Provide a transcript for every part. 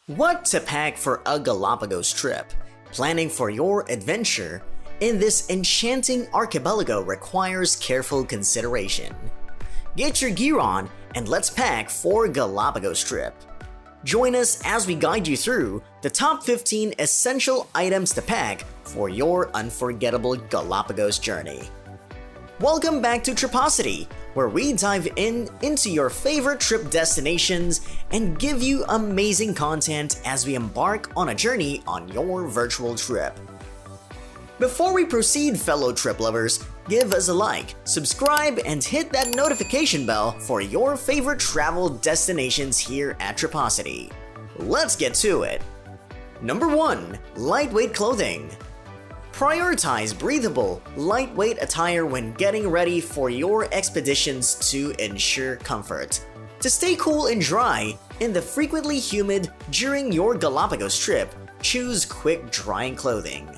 What to pack for a Galapagos trip? Planning for your adventure in this enchanting archipelago requires careful consideration. Get your gear on and let's pack for Galapagos Trip. Join us as we guide you through the top 15 essential items to pack for your unforgettable Galapagos journey. Welcome back to Tripocity, where we dive into your favorite trip destinations and give you amazing content as we embark on a journey on your virtual trip. Before we proceed, fellow trip lovers, give us a like, subscribe, and hit that notification bell for your favorite travel destinations here at Tripocity. Let's get to it. Number 1. Lightweight clothing. Prioritize breathable, lightweight attire when getting ready for your expeditions to ensure comfort. To stay cool and dry in the frequently humid during your Galapagos trip, choose quick drying clothing.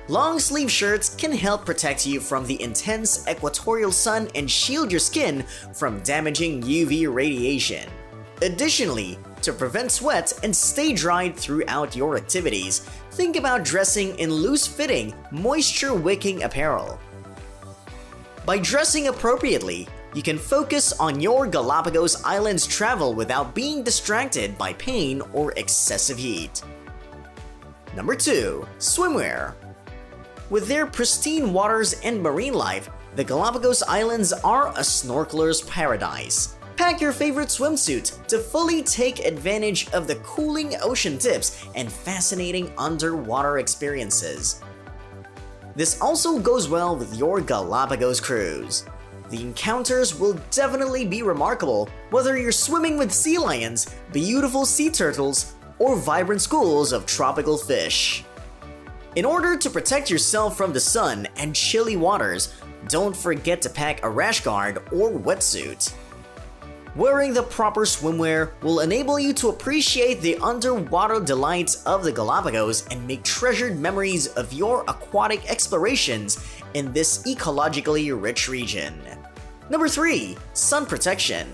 Long sleeve shirts can help protect you from the intense equatorial sun and shield your skin from damaging UV radiation. Additionally, to prevent sweat and stay dried throughout your activities, think about dressing in loose-fitting, moisture-wicking apparel. By dressing appropriately, you can focus on your Galapagos Islands travel without being distracted by pain or excessive heat. Number 2. Swimwear. With their pristine waters and marine life, the Galapagos Islands are a snorkeler's paradise. Pack your favorite swimsuit to fully take advantage of the cooling ocean tips and fascinating underwater experiences. This also goes well with your Galapagos cruise. The encounters will definitely be remarkable, whether you're swimming with sea lions, beautiful sea turtles, or vibrant schools of tropical fish. In order to protect yourself from the sun and chilly waters, don't forget to pack a rash guard or wetsuit. Wearing the proper swimwear will enable you to appreciate the underwater delights of the Galapagos and make treasured memories of your aquatic explorations in this ecologically rich region. Number 3. Sun protection.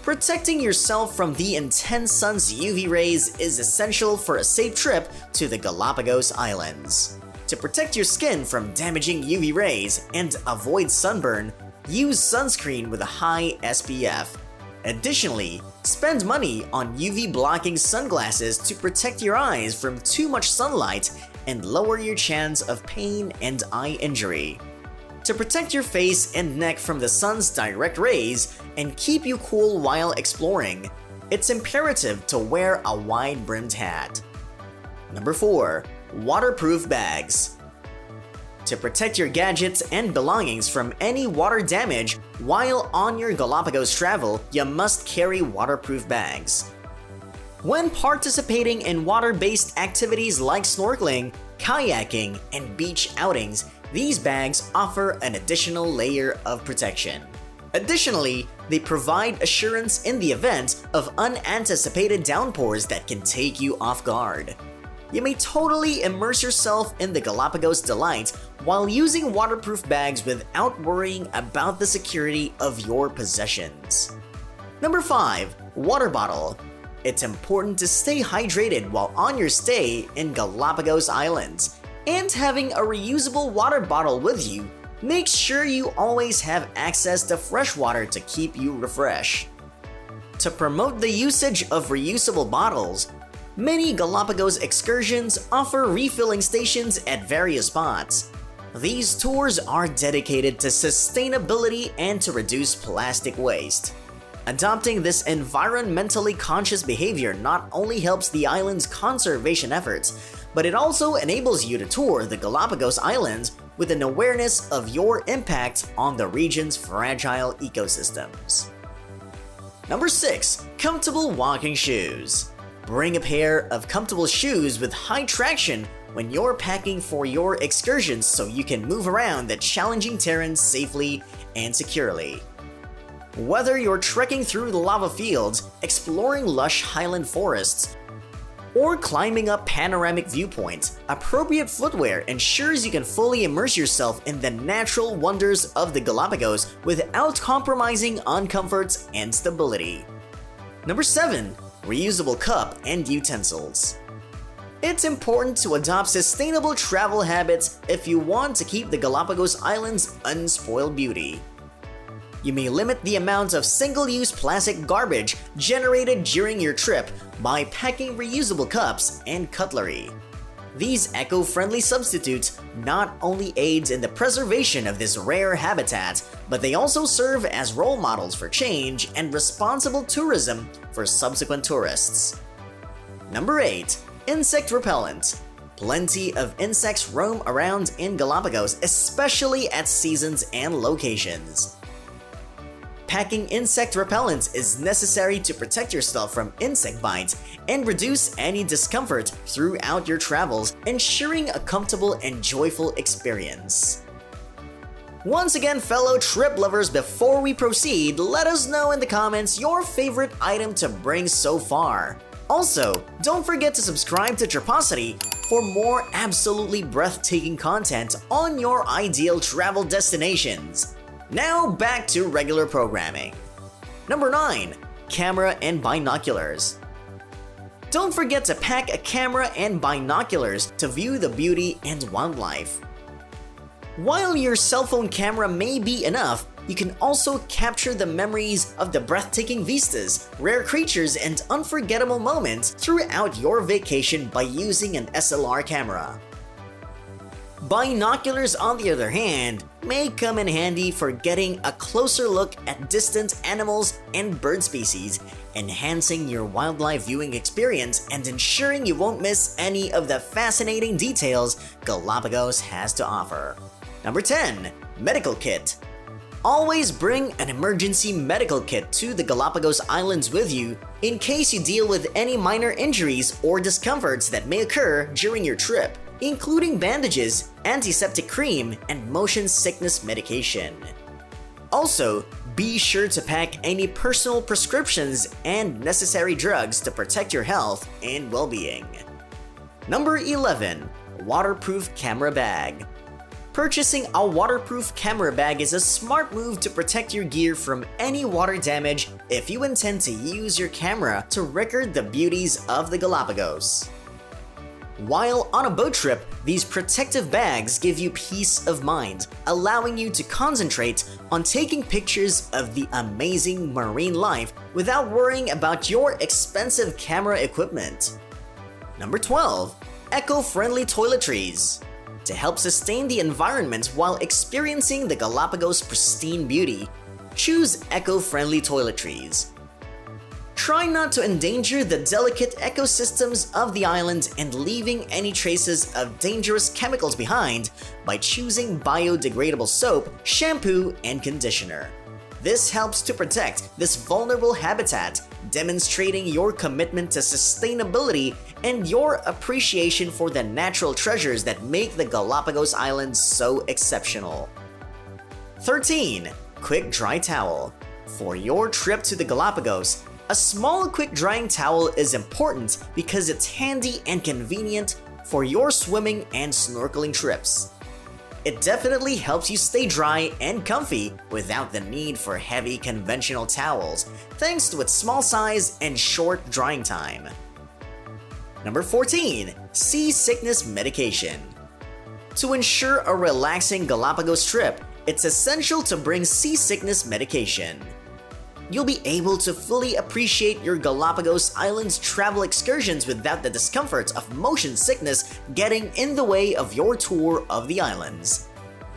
Protecting yourself from the intense sun's UV rays is essential for a safe trip to the Galapagos Islands. To protect your skin from damaging UV rays and avoid sunburn, use sunscreen with a high SPF. Additionally, spend money on UV-blocking sunglasses to protect your eyes from too much sunlight and lower your chance of pain and eye injury. To protect your face and neck from the sun's direct rays and keep you cool while exploring, it's imperative to wear a wide-brimmed hat. Number 4. Waterproof bags. To protect your gadgets and belongings from any water damage while on your Galapagos travel, you must carry waterproof bags. When participating in water-based activities like snorkeling, kayaking, and beach outings, these bags offer an additional layer of protection. Additionally, they provide assurance in the event of unanticipated downpours that can take you off guard. You may totally immerse yourself in the Galapagos delight while using waterproof bags without worrying about the security of your possessions. Number 5. Water bottle. It's important to stay hydrated while on your stay in Galapagos Islands, and having a reusable water bottle with you makes sure you always have access to fresh water to keep you refreshed. To promote the usage of reusable bottles, many Galapagos excursions offer refilling stations at various spots. These tours are dedicated to sustainability and to reduce plastic waste. Adopting this environmentally conscious behavior not only helps the island's conservation efforts, but it also enables you to tour the Galapagos Islands with an awareness of your impact on the region's fragile ecosystems. Number 6. Comfortable walking shoes. Bring a pair of comfortable shoes with high traction when you're packing for your excursions so you can move around the challenging terrain safely and securely. Whether you're trekking through the lava fields, exploring lush highland forests, or climbing up panoramic viewpoints, appropriate footwear ensures you can fully immerse yourself in the natural wonders of the Galapagos without compromising on comfort and stability. Number 7. reusable cup, and utensils. It's important to adopt sustainable travel habits if you want to keep the Galapagos Islands' unspoiled beauty. You may limit the amount of single-use plastic garbage generated during your trip by packing reusable cups and cutlery. These eco-friendly substitutes not only aid in the preservation of this rare habitat, but they also serve as role models for change and responsible tourism for subsequent tourists. Number 8. Insect repellent. Plenty of insects roam around in Galapagos, especially at seasons and locations. Packing insect repellent is necessary to protect yourself from insect bites and reduce any discomfort throughout your travels, ensuring a comfortable and joyful experience. Once again, fellow trip lovers, before we proceed, let us know in the comments your favorite item to bring so far. Also, don't forget to subscribe to Tripocity for more absolutely breathtaking content on your ideal travel destinations. Now back to regular programming. Number 9. Camera and binoculars. Don't forget to pack a camera and binoculars to view the beauty and wildlife. While your cell phone camera may be enough, you can also capture the memories of the breathtaking vistas, rare creatures, and unforgettable moments throughout your vacation by using an SLR camera. Binoculars, on the other hand, may come in handy for getting a closer look at distant animals and bird species, enhancing your wildlife viewing experience and ensuring you won't miss any of the fascinating details Galapagos has to offer. Number 10. Medical kit. Always bring an emergency medical kit to the Galapagos Islands with you in case you deal with any minor injuries or discomforts that may occur during your trip, including bandages, antiseptic cream, and motion sickness medication. Also, be sure to pack any personal prescriptions and necessary drugs to protect your health and well-being. Number 11. Waterproof camera bag. Purchasing a waterproof camera bag is a smart move to protect your gear from any water damage if you intend to use your camera to record the beauties of the Galapagos. While on a boat trip, these protective bags give you peace of mind, allowing you to concentrate on taking pictures of the amazing marine life without worrying about your expensive camera equipment. Number 12. Eco-friendly toiletries. To help sustain the environment while experiencing the Galapagos' pristine beauty, choose eco-friendly toiletries. Try not to endanger the delicate ecosystems of the island and leaving any traces of dangerous chemicals behind by choosing biodegradable soap, shampoo, and conditioner. This helps to protect this vulnerable habitat, demonstrating your commitment to sustainability and your appreciation for the natural treasures that make the Galapagos Islands so exceptional. 13. Quick dry towel. For your trip to the Galapagos, a small quick drying towel is important because it's handy and convenient for your swimming and snorkeling trips. It definitely helps you stay dry and comfy without the need for heavy conventional towels, thanks to its small size and short drying time. Number 14. Seasickness medication. To ensure a relaxing Galapagos trip, it's essential to bring seasickness medication. You'll be able to fully appreciate your Galapagos Islands travel excursions without the discomfort of motion sickness getting in the way of your tour of the islands.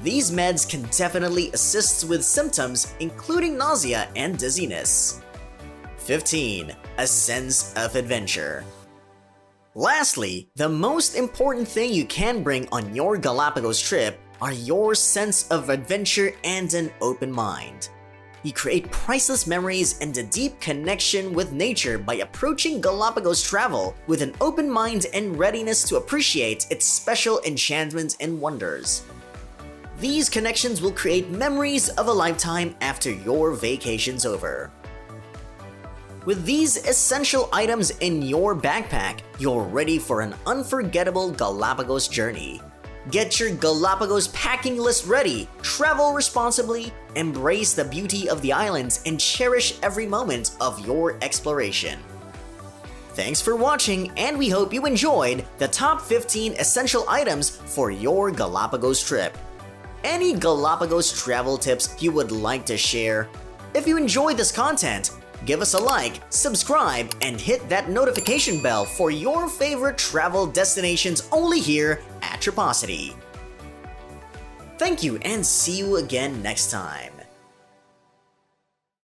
These meds can definitely assist with symptoms including nausea and dizziness. 15. A sense of adventure. Lastly, the most important thing you can bring on your Galapagos trip are your sense of adventure and an open mind. You create priceless memories and a deep connection with nature by approaching Galapagos travel with an open mind and readiness to appreciate its special enchantments and wonders. These connections will create memories of a lifetime after your vacation's over. With these essential items in your backpack, you're ready for an unforgettable Galapagos journey. Get your Galapagos packing list ready, travel responsibly, embrace the beauty of the islands, and cherish every moment of your exploration. Thanks for watching, and we hope you enjoyed the top 15 essential items for your Galapagos trip. Any Galapagos travel tips you would like to share? If you enjoyed this content, give us a like, subscribe, and hit that notification bell for your favorite travel destinations only here at Tripocity. Thank you, and see you again next time.